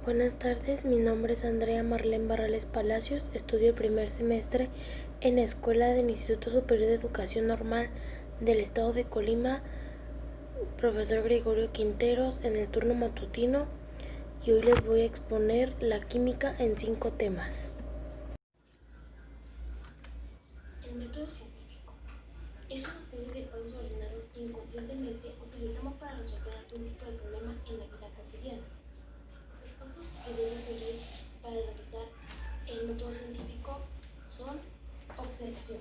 Buenas tardes, mi nombre es Andrea Marlene Barrales Palacios, estudio el primer semestre en la Escuela del Instituto Superior de Educación Normal del Estado de Colima, profesor Gregorio Quinteros, en el turno matutino, y hoy les voy a exponer la química en 5 temas. El método científico es una serie de pasos ordenados que inconscientemente utilizamos para resolver algún tipo de problema en la vida cotidiana. Los pasos que debes seguir para realizar el método científico son: observación.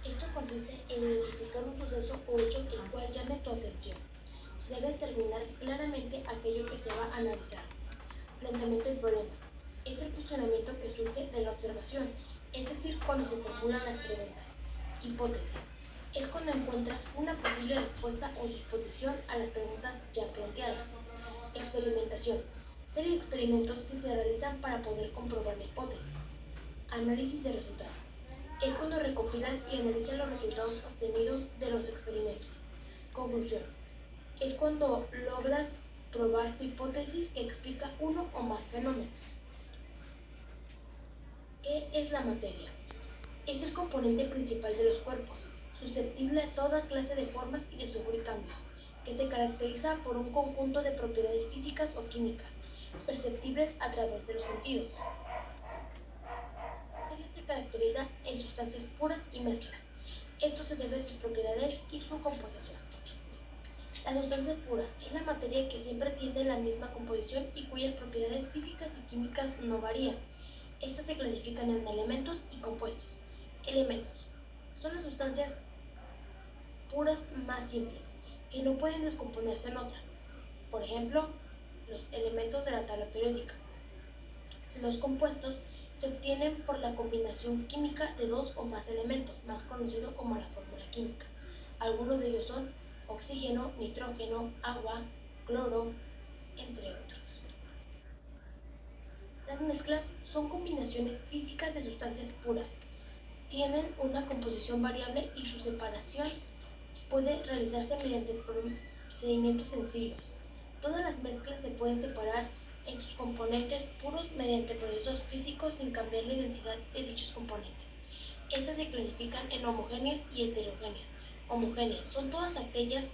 Esto consiste en identificar un suceso o hecho el cual llame tu atención. Se debe determinar claramente aquello que se va a analizar. Planteamiento del problema. Es el cuestionamiento que surge de la observación, es decir, cuando se formulan las preguntas. Hipótesis. Es cuando encuentras una posible respuesta o suposición a las preguntas ya planteadas. Experimentación. Serie de experimentos que se realizan para poder comprobar la hipótesis. Análisis de resultados. Es cuando recopilas y analizas los resultados obtenidos de los experimentos. Conclusión. Es cuando logras probar tu hipótesis que explica uno o más fenómenos. ¿Qué es la materia? Es el componente principal de los cuerpos, susceptible a toda clase de formas y de sufrir cambios, que se caracteriza por un conjunto de propiedades físicas o químicas, perceptibles a través de los sentidos. La materia se caracteriza en sustancias puras y mezclas. Esto se debe a sus propiedades y su composición. La sustancia pura es la materia que siempre tiene la misma composición y cuyas propiedades físicas y químicas no varían. Estas se clasifican en elementos y compuestos. Elementos son las sustancias puras más simples, que no pueden descomponerse en otra. Por ejemplo, los elementos de la tabla periódica. Los compuestos se obtienen por la combinación química de dos o más elementos, más conocido como la fórmula química. Algunos de ellos son oxígeno, nitrógeno, agua, cloro, entre otros. Las mezclas son combinaciones físicas de sustancias puras. Tienen una composición variable y su separación puede realizarse mediante procedimientos sencillos. Todas las mezclas se pueden separar en sus componentes puros mediante procesos físicos sin cambiar la identidad de dichos componentes. Estas se clasifican en homogéneas y heterogéneas. Homogéneas son todas aquellas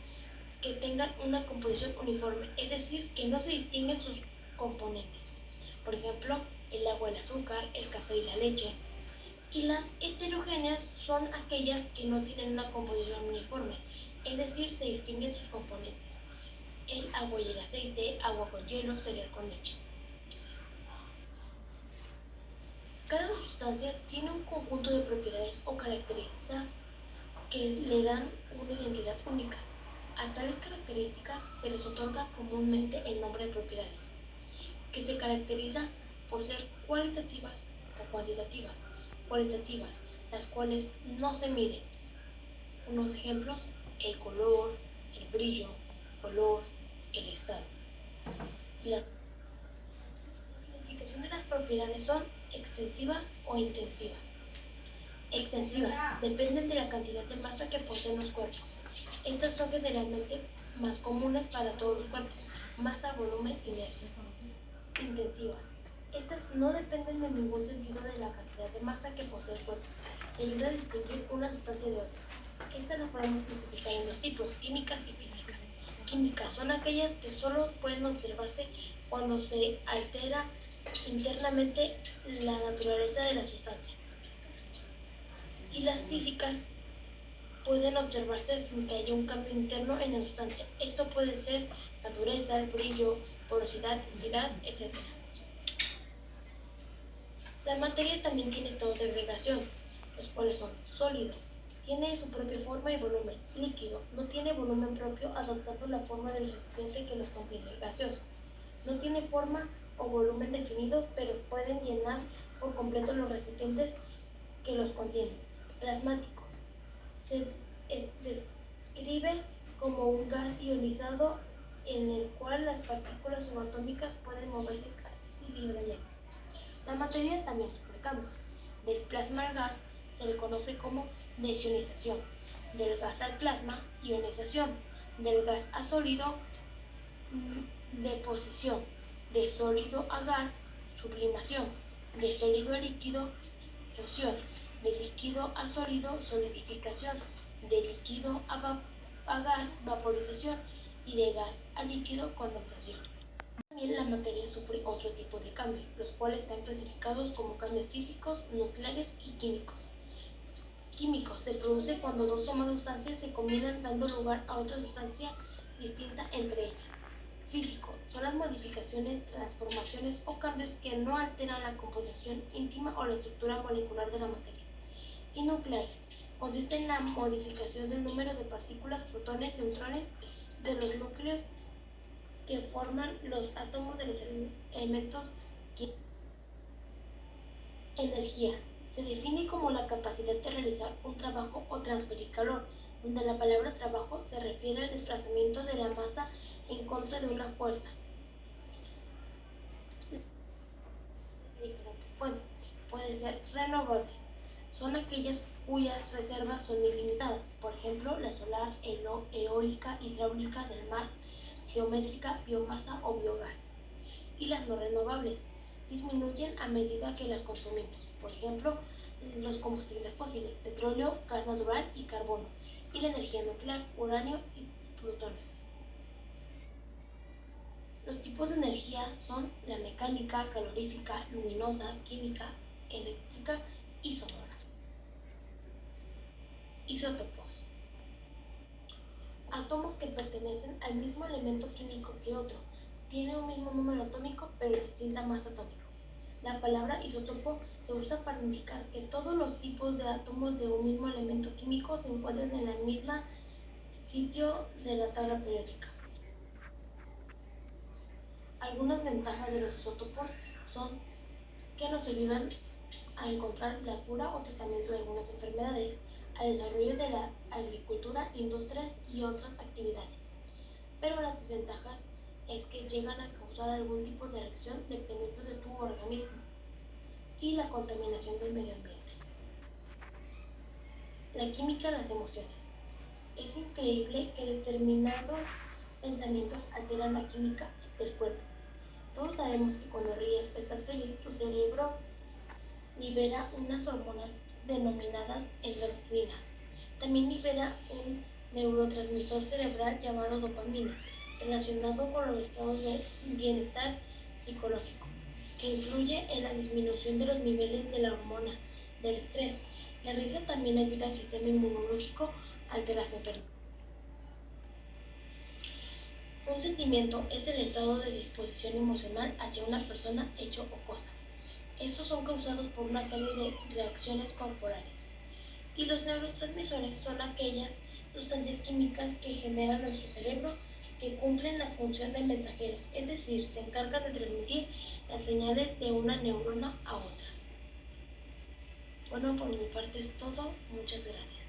que tengan una composición uniforme, es decir, que no se distinguen sus componentes. Por ejemplo, el agua, el azúcar, el café y la leche. Y las heterogéneas son aquellas que no tienen una composición uniforme, es decir, se distinguen sus componentes. El agua y el aceite, agua con hielo, cereal con leche. Cada sustancia tiene un conjunto de propiedades o características que le dan una identidad única. A tales características se les otorga comúnmente el nombre de propiedades, que se caracteriza por ser cualitativas o cuantitativas. Cualitativas, las cuales no se miden. Unos ejemplos: el color, el brillo, color, el estado. La clasificación de las propiedades son extensivas o intensivas. Extensivas dependen de la cantidad de masa que poseen los cuerpos. Estas son generalmente más comunes para todos los cuerpos: masa, volumen, inercia. Intensivas. Estas no dependen en ningún sentido de la cantidad de masa que posee el cuerpo, que ayuda a distinguir una sustancia de otra. Estas las podemos clasificar en dos tipos: químicas y físicas. Químicas son aquellas que solo pueden observarse cuando se altera internamente la naturaleza de la sustancia. Y las físicas pueden observarse sin que haya un cambio interno en la sustancia. Esto puede ser la dureza, el brillo, porosidad, densidad, etc. La materia también tiene estados de agregación, los cuales son: sólido, tiene su propia forma y volumen; líquido, no tiene volumen propio, adoptando la forma del recipiente que los contiene; gaseoso, no tiene forma o volumen definidos, pero pueden llenar por completo los recipientes que los contienen; plasmático, se describe como un gas ionizado en el cual las partículas subatómicas pueden moverse casi libremente. La materia también sufre cambios. Del plasma al gas se le conoce como desionización; del gas al plasma, ionización; del gas a sólido, deposición; de sólido a gas, sublimación; de sólido a líquido, fusión; de líquido a sólido, solidificación; de líquido a gas, vaporización; y de gas a líquido, condensación. También la materia sufre otro tipo de cambios, los cuales están clasificados como cambios físicos, nucleares y químicos. Químicos: se produce cuando dos o más sustancias se combinan dando lugar a otra sustancia distinta entre ellas. Físico: son las modificaciones, transformaciones o cambios que no alteran la composición íntima o la estructura molecular de la materia. Y nucleares: consiste en la modificación del número de partículas, protones, neutrones de los núcleos que forman los átomos de los elementos químicos. Energía: se define como la capacidad de realizar un trabajo o transferir calor, donde la palabra trabajo se refiere al desplazamiento de la masa en contra de una fuerza. De diferentes fuentes. Pueden ser renovables. Son aquellas cuyas reservas son ilimitadas, por ejemplo, la solar, eólica, hidráulica, del mar, geométrica, biomasa o biogás. Y las no renovables disminuyen a medida que las consumimos, por ejemplo, los combustibles fósiles, petróleo, gas natural y carbono, y la energía nuclear, uranio y plutonio. Los tipos de energía son la mecánica, calorífica, luminosa, química, eléctrica y sonora. Isótopos: átomos que pertenecen al mismo elemento químico que otro, tienen un mismo número atómico pero distinta masa atómica. La palabra isótopo se usa para indicar que todos los tipos de átomos de un mismo elemento químico se encuentran en el mismo sitio de la tabla periódica. Algunas ventajas de los isótopos son que nos ayudan a encontrar la cura o tratamiento de algunas enfermedades, al desarrollo de la agricultura, industrias y otras actividades. Pero las desventajas es que llegan a causar algún tipo de reacción dependiendo de tu organismo y la contaminación del medio ambiente. La química de las emociones. Es increíble que determinados pensamientos alteran la química del cuerpo. Todos sabemos que cuando ríes o estás feliz, tu cerebro libera unas hormonas denominadas endorfinas. También libera un neurotransmisor cerebral llamado dopamina, relacionado con los estados de bienestar psicológico, que influye en la disminución de los niveles de la hormona del estrés. La risa también ayuda al sistema inmunológico ante las enfermedades. Un sentimiento es el estado de disposición emocional hacia una persona, hecho o cosa. Estos son causados por una serie de reacciones corporales. Y los neurotransmisores son aquellas sustancias químicas que genera nuestro cerebro que cumplen la función de mensajeros, es decir, se encargan de transmitir las señales de una neurona a otra. Bueno, por mi parte es todo. Muchas gracias.